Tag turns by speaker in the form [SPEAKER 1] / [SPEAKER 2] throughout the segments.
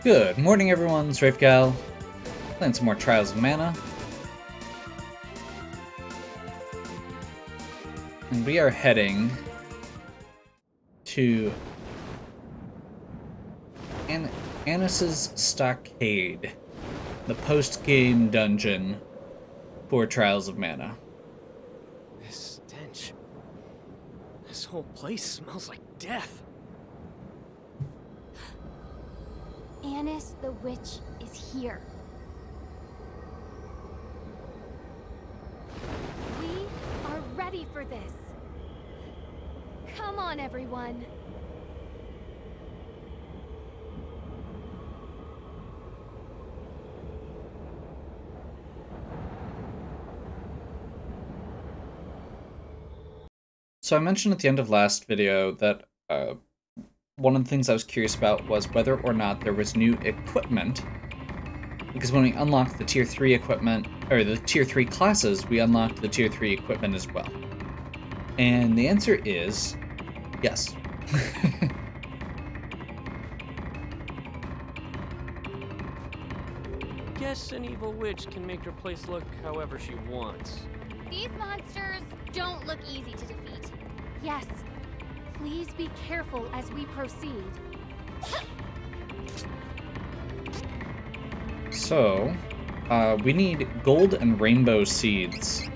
[SPEAKER 1] Good morning, everyone. It's Rafegal, playing some more Trials of Mana. And we are heading to Annis's Stockade, the post-game dungeon for Trials of Mana.
[SPEAKER 2] This stench. This whole place smells like death.
[SPEAKER 3] Annis the witch is here. We are ready for this. Come on, everyone.
[SPEAKER 1] So I mentioned at the end of last video that one of the things I was curious about was whether or not there was new equipment. Because when we unlocked the Tier 3 equipment, or the Tier 3 classes, we unlocked the Tier 3 equipment as well. And the answer is yes.
[SPEAKER 2] Guess an evil witch can make her place look however she wants.
[SPEAKER 3] These monsters don't look easy to defeat. Yes. Please be careful as we proceed.
[SPEAKER 1] So, we need gold and rainbow seeds.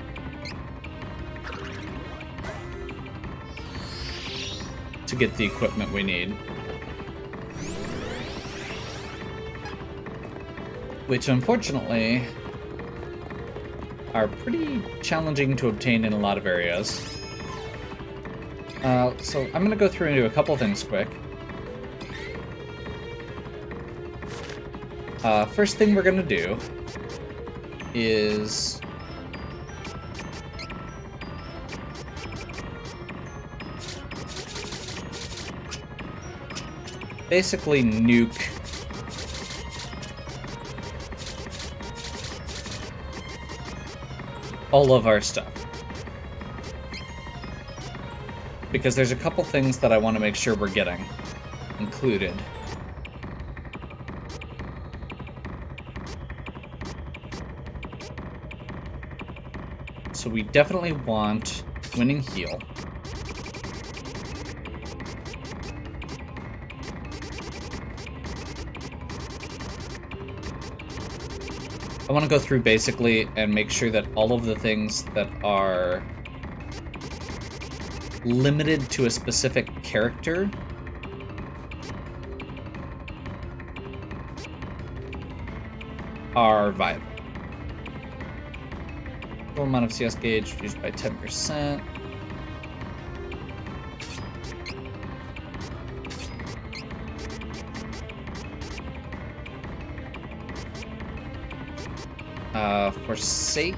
[SPEAKER 1] To get the equipment we need. Which, unfortunately, are pretty challenging to obtain in a lot of areas. So I'm going to go through and do a couple things quick. First thing we're going to do is basically nuke all of our stuff. Because there's a couple things that I want to make sure we're getting included. So we definitely want winning heal. I want to go through basically and make sure that all of the things that are limited to a specific character are viable. Total amount of CS gauge reduced by 10%. Forsake.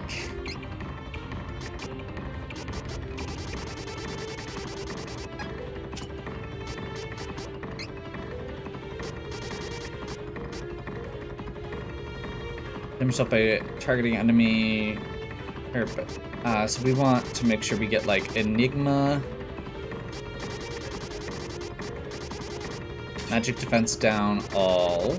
[SPEAKER 1] Damage up by targeting enemy. So we want to make sure we get like Enigma, magic defense down all.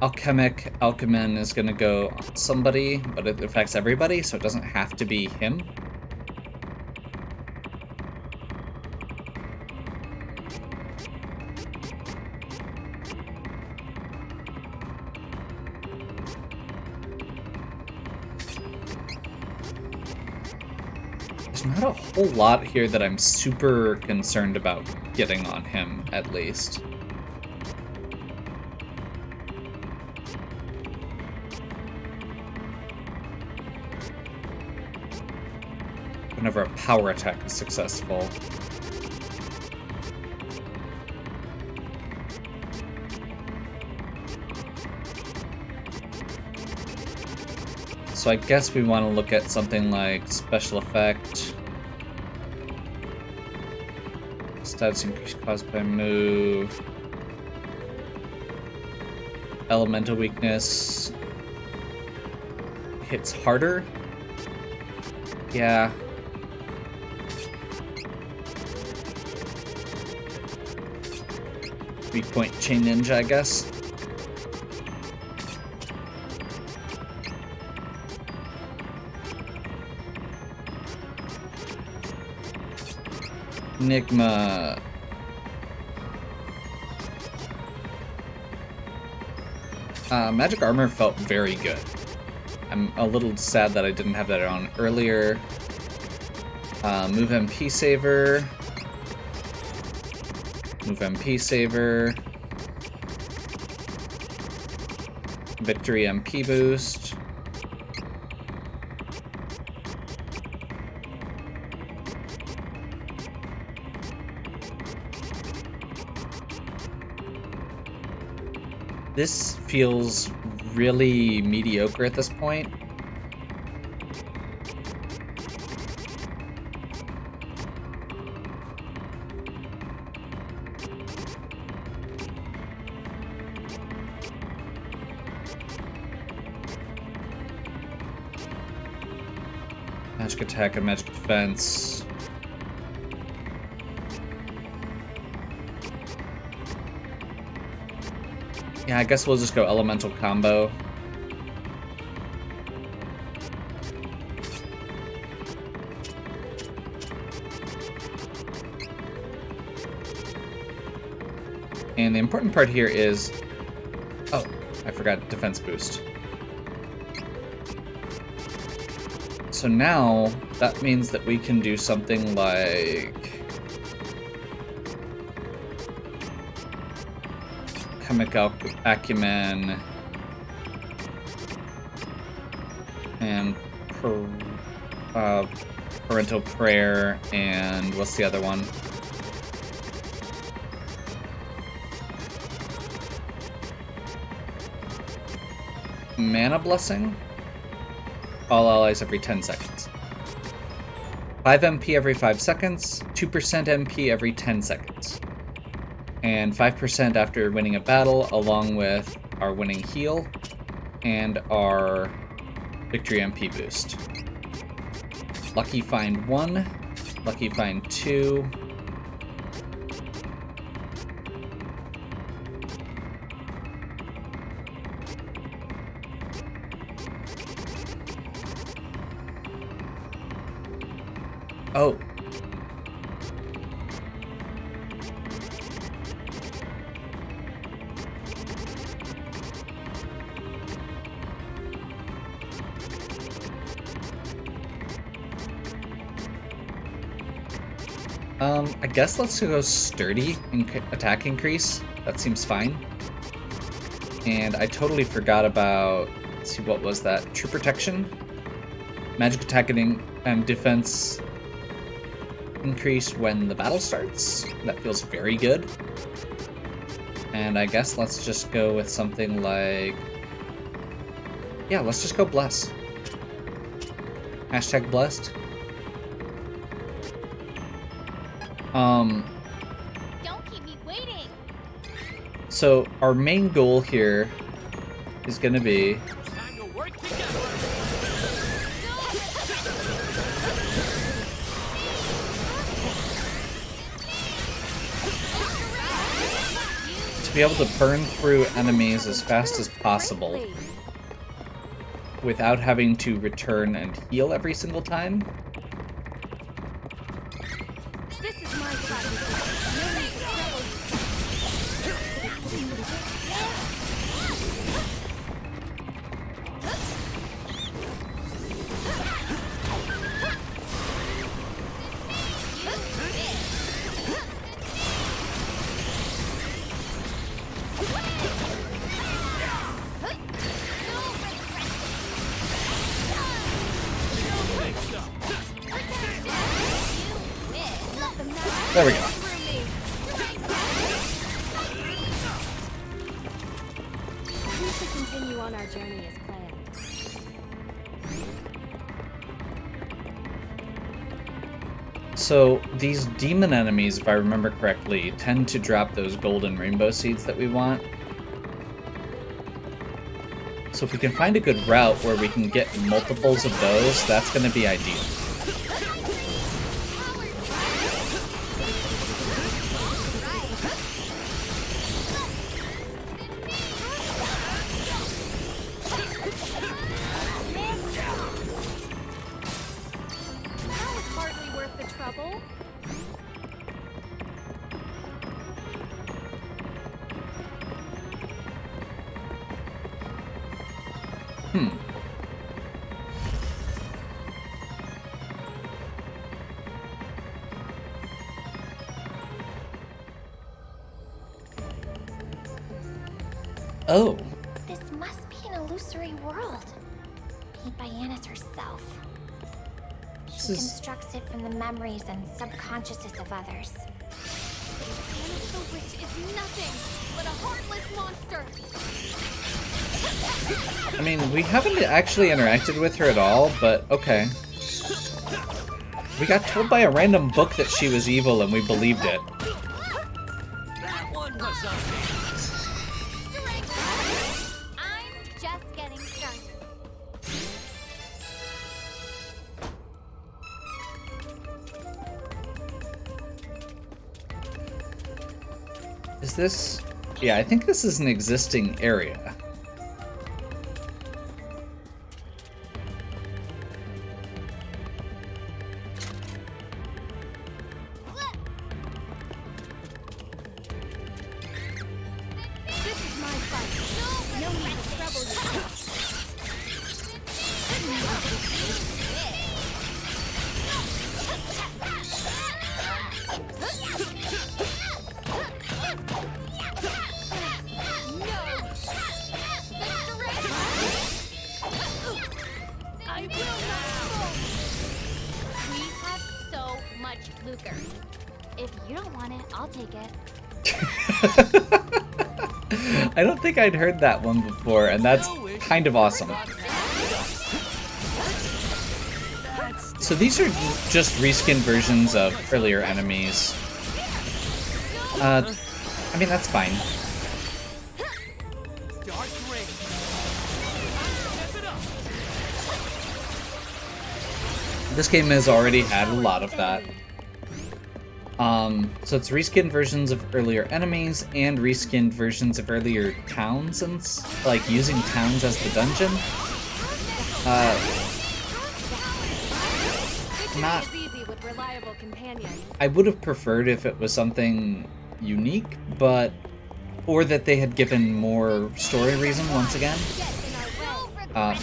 [SPEAKER 1] Alchemin is going to go on somebody, but it affects everybody, so it doesn't have to be him. There's not a whole lot here that I'm super concerned about getting on him, at least. Whenever a power attack is successful. So I guess we want to look at something like special effect. Status increase caused by move. Elemental weakness. Hits harder. Yeah. Weak point chain ninja, I guess. Enigma. Magic armor felt very good. I'm a little sad that I didn't have that on earlier. Move MP saver. Move MP saver. Victory MP boost. This feels really mediocre at this point. Magic attack and magic defense. Yeah, I guess we'll just go elemental combo. And the important part here is... Oh, I forgot defense boost. So now, that means that we can do something like... Chemical Acumen... And... Parental Prayer, and what's the other one? Mana Blessing? All allies every 10 seconds. 5 MP every 5 seconds, 2% MP every 10 seconds. And 5% after winning a battle, along with our winning heal and our victory MP boost. Lucky Find 1, Lucky Find 2. Oh. I guess let's go sturdy attack increase. That seems fine. And I totally forgot about, let's see, what was that? True protection? Magic attack and defense increase when the battle starts. That feels very good. And I guess let's just go with something like... Yeah, let's just go bless. Hashtag blessed.
[SPEAKER 3] Don't keep me waiting.
[SPEAKER 1] So our main goal here is going to be
[SPEAKER 2] Time to work together.
[SPEAKER 1] to be able to burn through enemies as fast as possible without having to return and heal every single time.
[SPEAKER 3] This is my platform. No need to trouble.
[SPEAKER 1] There we go.
[SPEAKER 3] We should continue on our journey as planned.
[SPEAKER 1] So these demon enemies, if I remember correctly, tend to drop those golden rainbow seeds that we want. So if we can find a good route where we can get multiples of those, that's going to be ideal.
[SPEAKER 3] That was hardly worth the trouble.
[SPEAKER 1] Oh.
[SPEAKER 3] This must be an illusory world, made by Yanis herself. She constructs it from the memories and subconsciouses of others. Yanis the witch is nothing but a heartless monster.
[SPEAKER 1] I mean, we haven't actually interacted with her at all, but okay. We got told by a random book that she was evil and we believed it.
[SPEAKER 2] That one was something.
[SPEAKER 3] I'm just getting started.
[SPEAKER 1] Is this... Yeah, I think this is an existing area.
[SPEAKER 3] This is my fight. No need to trouble you. I will not fall. We have so much lucre. If you don't want it, I'll take it.
[SPEAKER 1] I don't think I'd heard that one before, and that's kind of awesome. So these are just reskin versions of earlier enemies. I mean, that's fine.
[SPEAKER 2] Dark ring. Step it up.
[SPEAKER 1] This game has already had a lot of that. So it's reskin versions of earlier enemies and reskinned versions of earlier towns and like using towns as the dungeon. Not.
[SPEAKER 3] Easy with reliable companions.
[SPEAKER 1] I would have preferred if it was something unique, but or that they had given more story reason once again.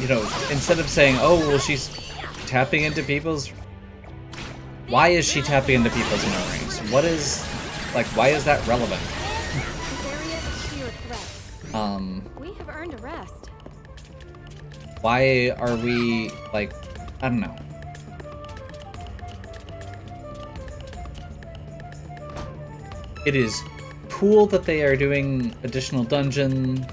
[SPEAKER 1] You know, instead of saying, "Oh, well, she's tapping into people's." Why is she tapping into people's memories? What is, like, why is that relevant?
[SPEAKER 3] We have earned a rest.
[SPEAKER 1] Why are we, like, I don't know. It is cool that they are doing additional dungeon.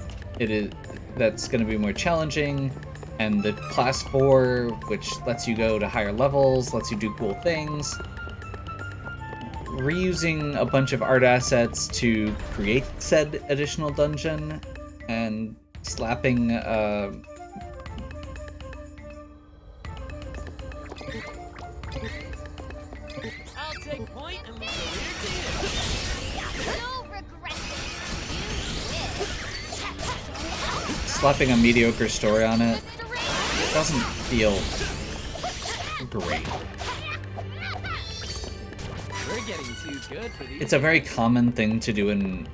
[SPEAKER 1] That's going to be more challenging. And the class 4, which lets you go to higher levels, lets you do cool things. Reusing a bunch of art assets to create said additional dungeon, and slapping
[SPEAKER 2] I'll take point and leave the
[SPEAKER 3] No regrets.
[SPEAKER 1] slapping a mediocre story on it doesn't feel great.
[SPEAKER 2] We're getting too good for these.
[SPEAKER 1] It's a very common thing to do in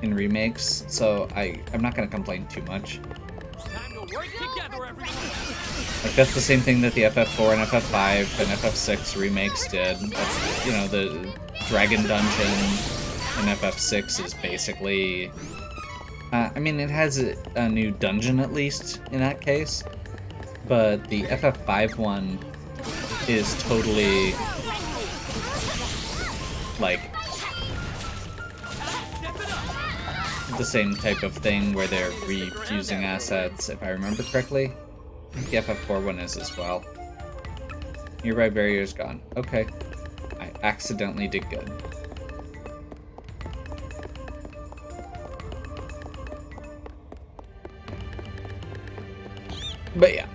[SPEAKER 1] remakes, so I'm not gonna complain too much.
[SPEAKER 2] Time to work together, everyone.
[SPEAKER 1] Like, that's the same thing that the FF4 and FF5 and FF6 remakes did. That's, you know, the Dragon Dungeon in FF6 is basically... I mean, it has a new dungeon, at least, in that case. But the FF5 one is totally... like... the same type of thing where they're reusing assets, if I remember correctly. I think the FF4 one is as well. Nearby barrier's gone. Okay. I accidentally did good. But yeah.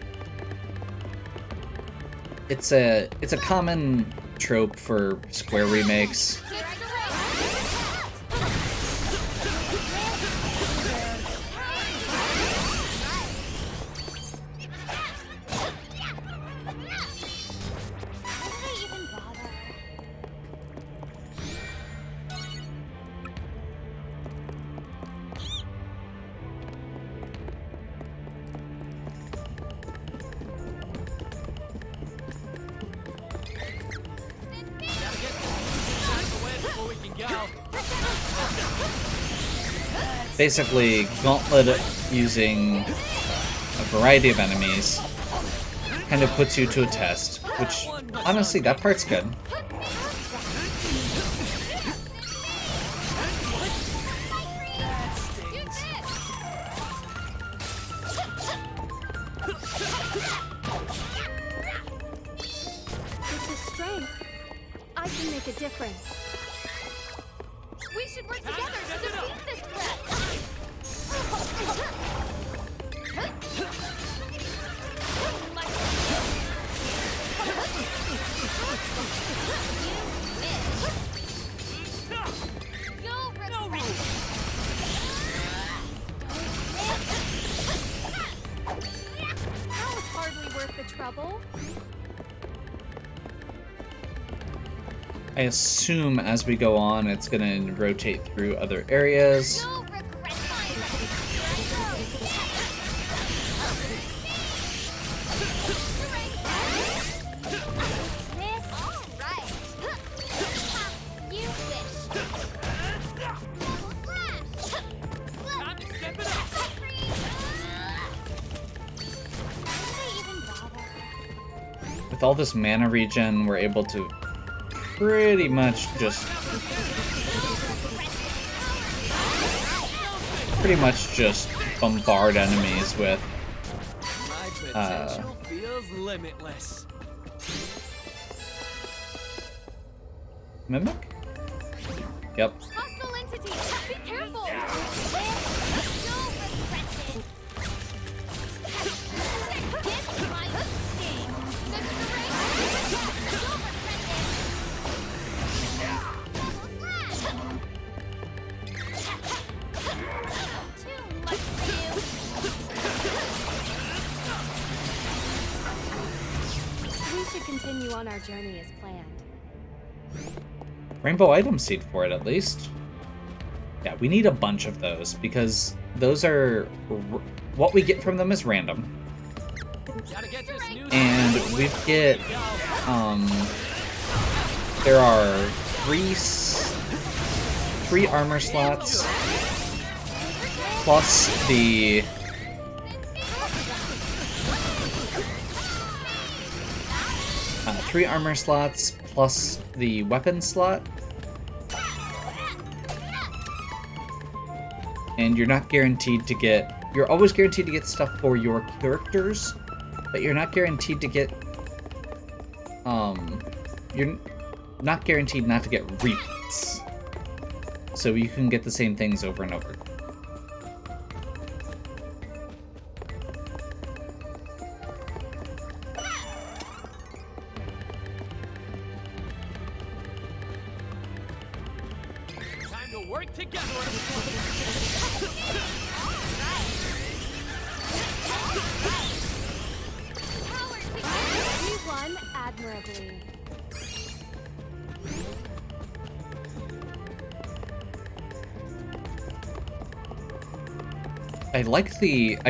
[SPEAKER 1] It's a common trope for Square remakes. Basically, Gauntlet using a variety of enemies kind of puts you to a test, which, honestly, that part's good.
[SPEAKER 4] With his strength, I can make a difference.
[SPEAKER 3] We should work together to defeat this threat! You'll regret it.
[SPEAKER 4] That was hardly worth the trouble.
[SPEAKER 1] I assume as we go on, it's going to rotate through other areas.
[SPEAKER 3] You'll regret
[SPEAKER 1] With all this mana regen, we're able to pretty much just bombard enemies with
[SPEAKER 2] My potential feels limitless.
[SPEAKER 1] Mimic? Yep.
[SPEAKER 3] hostile entity! Be careful! You'll regret it. This might sting. Too much for you.
[SPEAKER 4] We should continue on our journey as planned.
[SPEAKER 1] Rainbow item seed for it, at least. Yeah, we need a bunch of those, because those are... what we get from them is random. And we get... there are three armor slots, plus the... 3 armor slots, plus the weapon slot. And you're not guaranteed to get... You're always guaranteed to get stuff for your characters, but you're not guaranteed to get... You're not guaranteed not to get repeats. So you can get the same things over and over.
[SPEAKER 2] Time to work together.
[SPEAKER 4] We won admirably.
[SPEAKER 1] I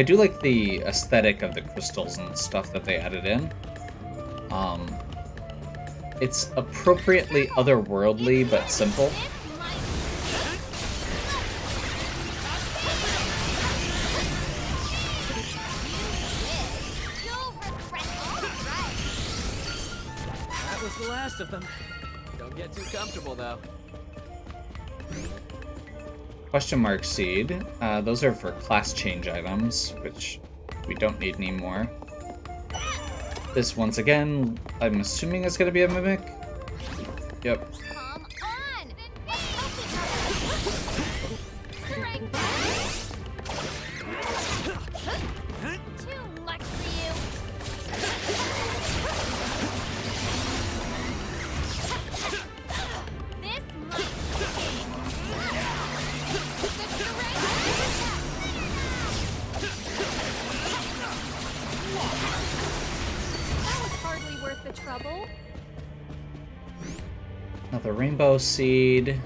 [SPEAKER 1] do like the aesthetic of the crystals and stuff that they added in. It's appropriately otherworldly, but simple.
[SPEAKER 2] That was the last of them. Don't get too comfortable, though.
[SPEAKER 1] Question mark seed. Those are for class change items, which we don't need anymore. This once again, I'm assuming is going to be a mimic. Yep.
[SPEAKER 3] Come on! Too much for you. This might sting.
[SPEAKER 4] That was hardly worth the trouble.
[SPEAKER 1] Another rainbow seed.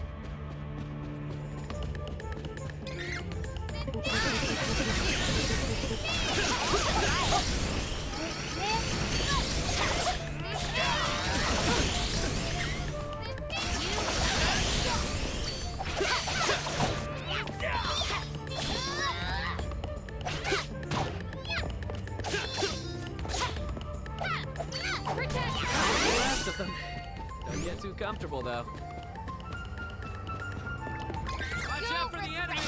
[SPEAKER 2] Last of them. Don't get too comfortable, though. Watch out for the enemy!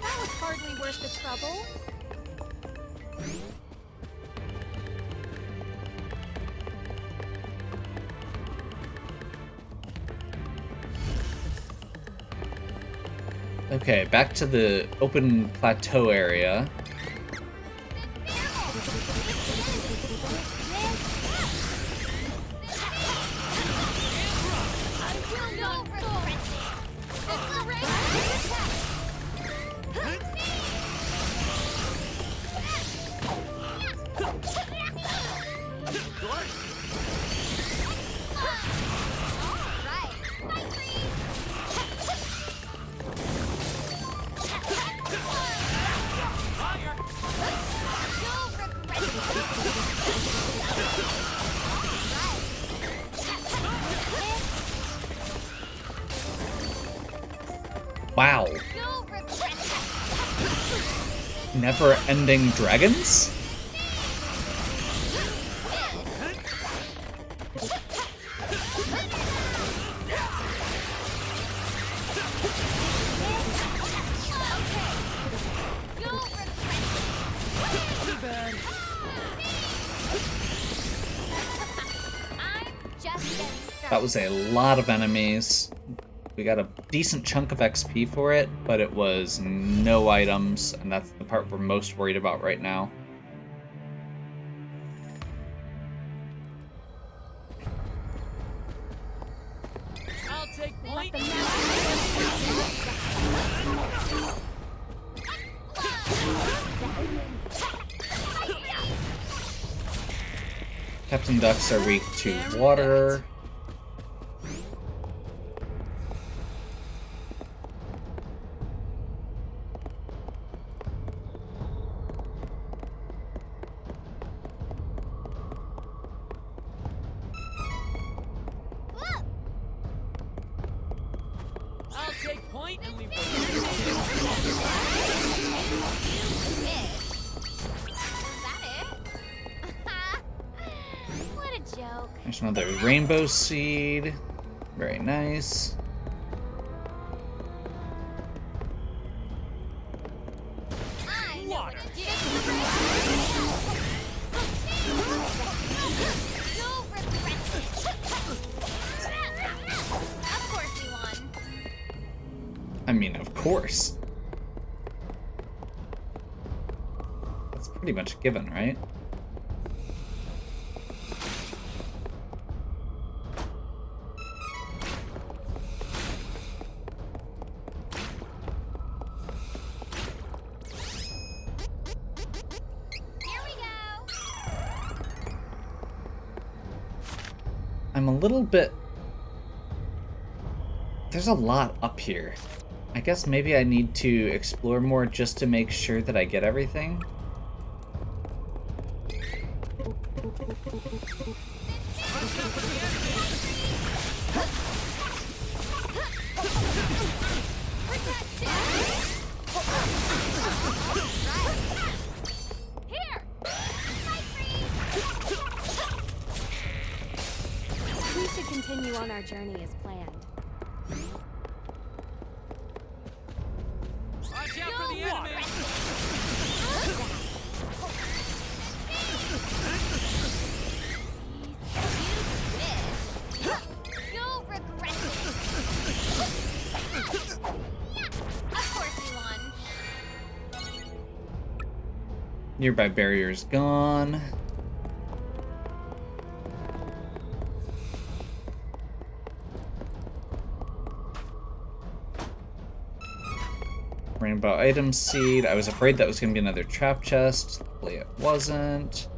[SPEAKER 4] That was hardly worth the trouble.
[SPEAKER 1] Okay, back to the open plateau area. Wow. Never-ending dragons? That was a lot of enemies. We got a decent chunk of XP for it, but it was no items, and that's the part we're most worried about right now.
[SPEAKER 2] I'll take point.
[SPEAKER 1] Captain Ducks are weak to water.
[SPEAKER 2] I'll take point and leave the
[SPEAKER 3] What a joke.
[SPEAKER 1] There's another rainbow seed. Very nice.
[SPEAKER 3] I know what to do. You'll regret it. Of course we won.
[SPEAKER 1] I mean, of course. That's pretty much a given, right?
[SPEAKER 3] Here we go.
[SPEAKER 1] I'm a little bit... There's a lot up here. I guess maybe I need to explore more just to make sure that I get everything.
[SPEAKER 3] Here.
[SPEAKER 4] We should continue continue on our journey as planned.
[SPEAKER 2] Watch out for the enemy!
[SPEAKER 3] No regret. Of course we won.
[SPEAKER 1] Nearby barrier's gone. Rainbow item seed. I was afraid that was going to be another trap chest. Luckily it wasn't.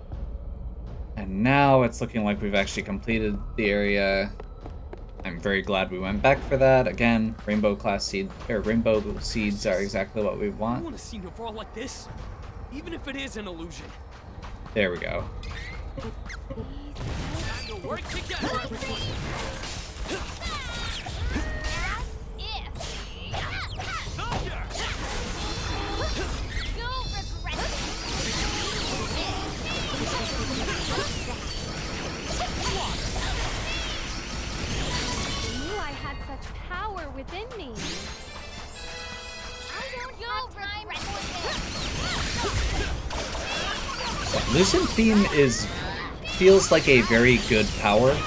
[SPEAKER 1] And now it's looking like we've actually completed the area. I'm very glad we went back for that. Again, rainbow seeds are exactly what we
[SPEAKER 2] I
[SPEAKER 1] want.
[SPEAKER 2] want to see a brawl like this, even if it is an illusion.
[SPEAKER 1] There we go.
[SPEAKER 2] Time to work together.
[SPEAKER 4] I knew I had such power within me.
[SPEAKER 3] I don't have time for this.
[SPEAKER 1] Lucent Theme feels like a very good power.
[SPEAKER 2] Not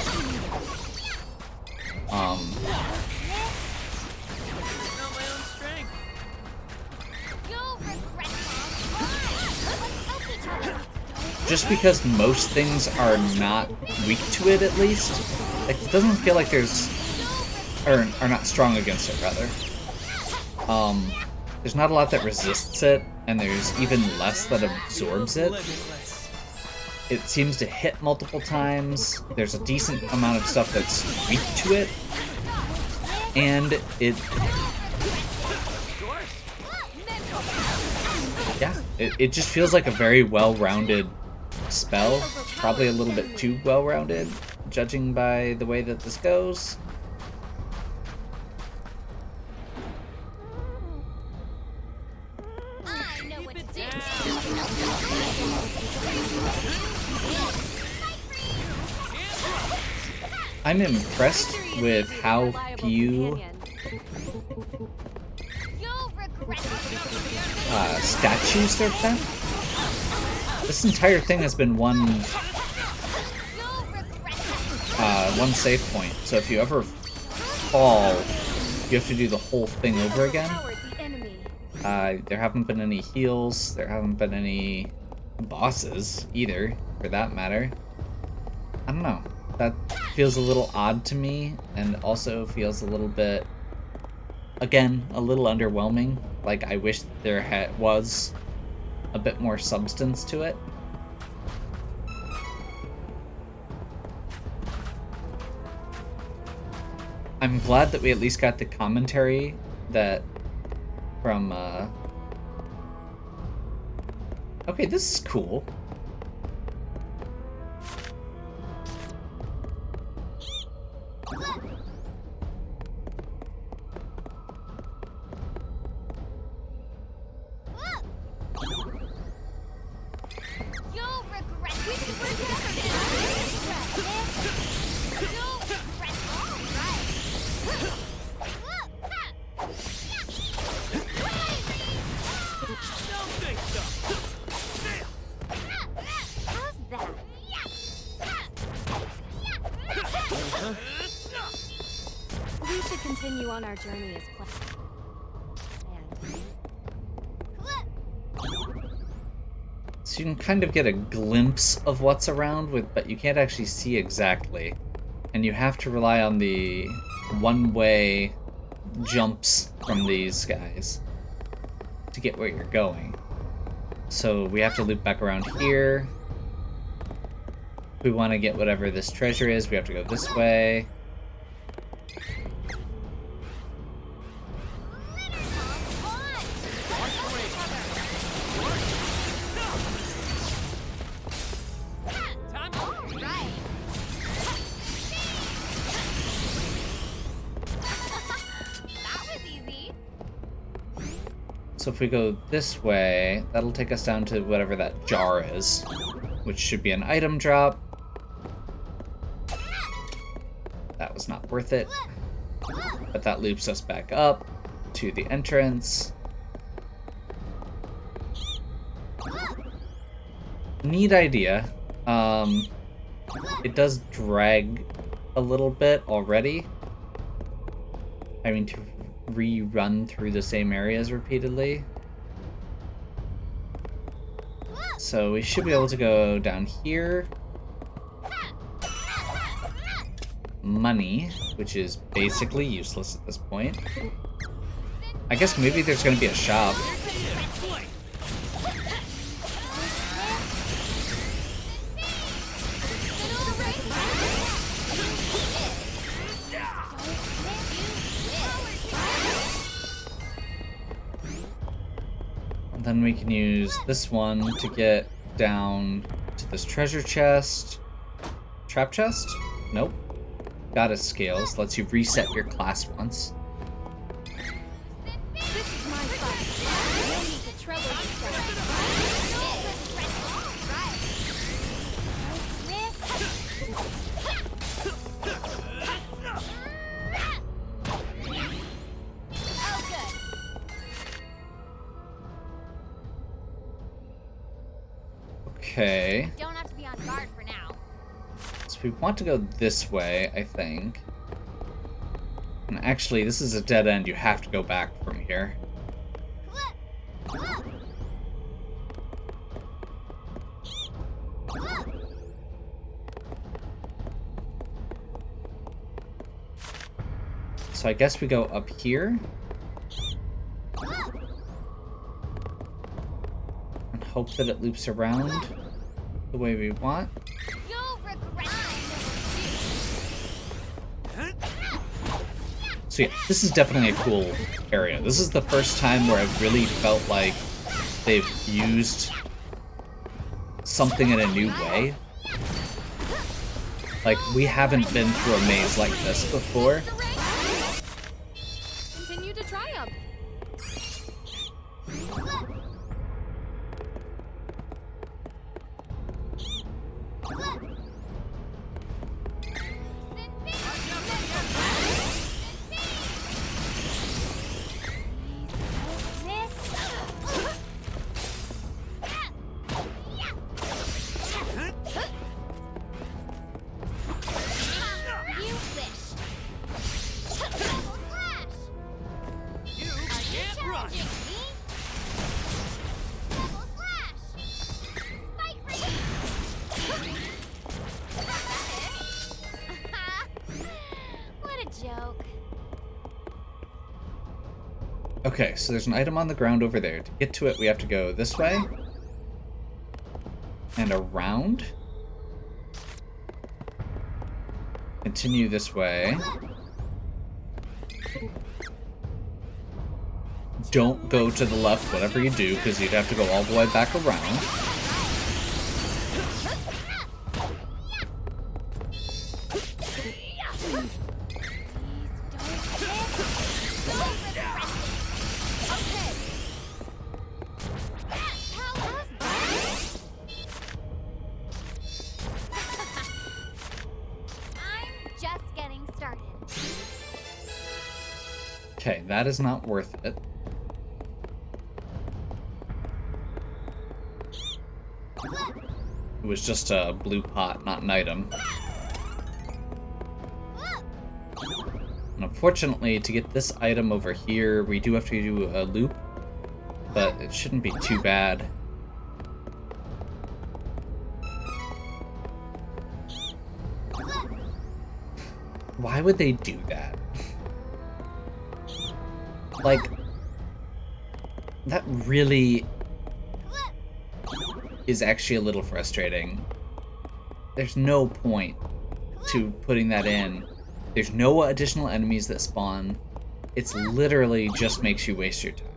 [SPEAKER 2] my own strength.
[SPEAKER 3] No regret, Mom. Let's help each other.
[SPEAKER 1] Just because most things are not weak to it, at least. Like, it doesn't feel like there's... Or are not strong against it, rather. There's not a lot that resists it, and there's even less that absorbs it.
[SPEAKER 2] Limitless.
[SPEAKER 1] It seems to hit multiple times. There's a decent amount of stuff that's weak to it. And it... Yeah, it just feels like a very well-rounded spell. Probably a little bit too well-rounded, judging by the way that this goes.
[SPEAKER 3] I know what to do.
[SPEAKER 1] I'm impressed with how few
[SPEAKER 3] No regret.
[SPEAKER 1] statues there have been. This entire thing has been one
[SPEAKER 3] No regret.
[SPEAKER 1] one save point. So if you ever fall, you have to do the whole thing over again.
[SPEAKER 4] Overpowered the enemy.
[SPEAKER 1] There haven't been any heals. There haven't been any bosses either, for that matter. I don't know. That feels a little odd to me, and also feels a little bit, again, a little underwhelming. Like, I wish there was a bit more substance to it. I'm glad that we at least got the commentary that from, Okay, this is cool.
[SPEAKER 3] No regret. We can work together. No regret. All right.
[SPEAKER 2] Don't think so.
[SPEAKER 3] How's that?
[SPEAKER 4] We should continue on our journey as planned.
[SPEAKER 1] So you can kind of get a glimpse of what's around, but you can't actually see exactly. And you have to rely on the one-way jumps from these guys to get where you're going. So we have to loop back around here. If we want to get whatever this treasure is, we have to go this way.
[SPEAKER 2] Time
[SPEAKER 3] All right. That was easy.
[SPEAKER 1] So if we go this way, that'll take us down to whatever that jar is, which should be an item drop. That was not worth it. But that loops us back up to the entrance. Neat idea. It does drag a little bit already. Having to rerun through the same areas repeatedly. So we should be able to go down here. Money, which is basically useless at this point. I guess maybe there's going to be a shop. Then we can use this one to get down to this treasure chest. Trap chest? Nope. Goddess scales lets you reset your class once.
[SPEAKER 4] This is my fight. No need to trouble
[SPEAKER 1] Okay.
[SPEAKER 3] Don't have to be on guard for now.
[SPEAKER 1] So we want to go this way, I think. And actually, this is a dead end. You have to go back from here. So I guess we go up here. And hope that it loops around the way we want.
[SPEAKER 3] You'll regret.
[SPEAKER 1] So yeah, this is definitely a cool area. This is the first time where I've really felt like they've used something in a new way. Like, we haven't been through a maze like this before.
[SPEAKER 4] Continue to triumph.
[SPEAKER 1] Okay, so there's an item on the ground over there. To get to it, we have to go this way. And around. Continue this way. Don't go to the left, whatever you do, because you'd have to go all the way back around. Okay, that is not worth it. It was just a blue pot, not an item. And unfortunately, to get this item over here, we do have to do a loop, but it shouldn't be too bad. Why would they do that? Like, that really is actually a little frustrating. There's no point to putting that in. There's no additional enemies that spawn. It's literally just makes you waste your time.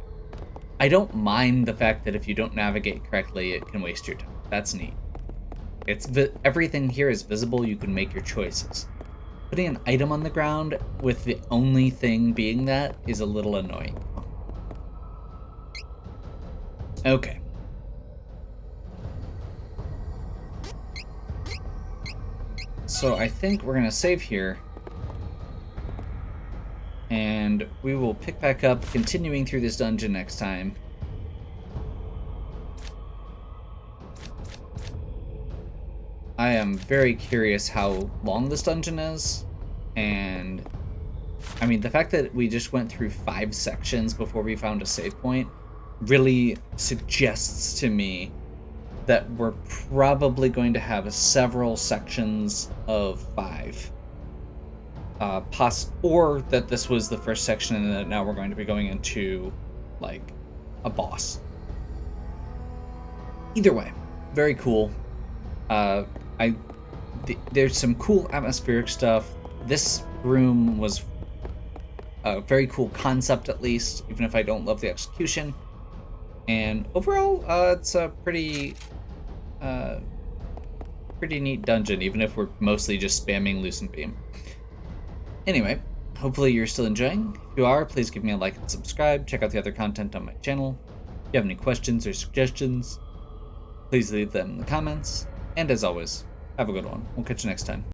[SPEAKER 1] I don't mind the fact that if you don't navigate correctly, it can waste your time. That's neat. Everything here is visible. You can make your choices. Putting an item on the ground with the only thing being that is a little annoying. Okay. So I think we're gonna save here and we will pick back up continuing through this dungeon next time. I am very curious how long this dungeon is, and I mean, the fact that we just went through 5 sections before we found a save point really suggests to me that we're probably going to have several sections of 5. Or that this was the first section and that now we're going to be going into, like, a boss. Either way, very cool. There's some cool atmospheric stuff. This room was a very cool concept, at least, even if I don't love the execution. And overall, it's a pretty neat dungeon, even if we're mostly just spamming Lucent Beam. Anyway, hopefully you're still enjoying. If you are, please give me a like and subscribe. Check out the other content on my channel. If you have any questions or suggestions, please leave them in the comments. And as always, have a good one. We'll catch you next time.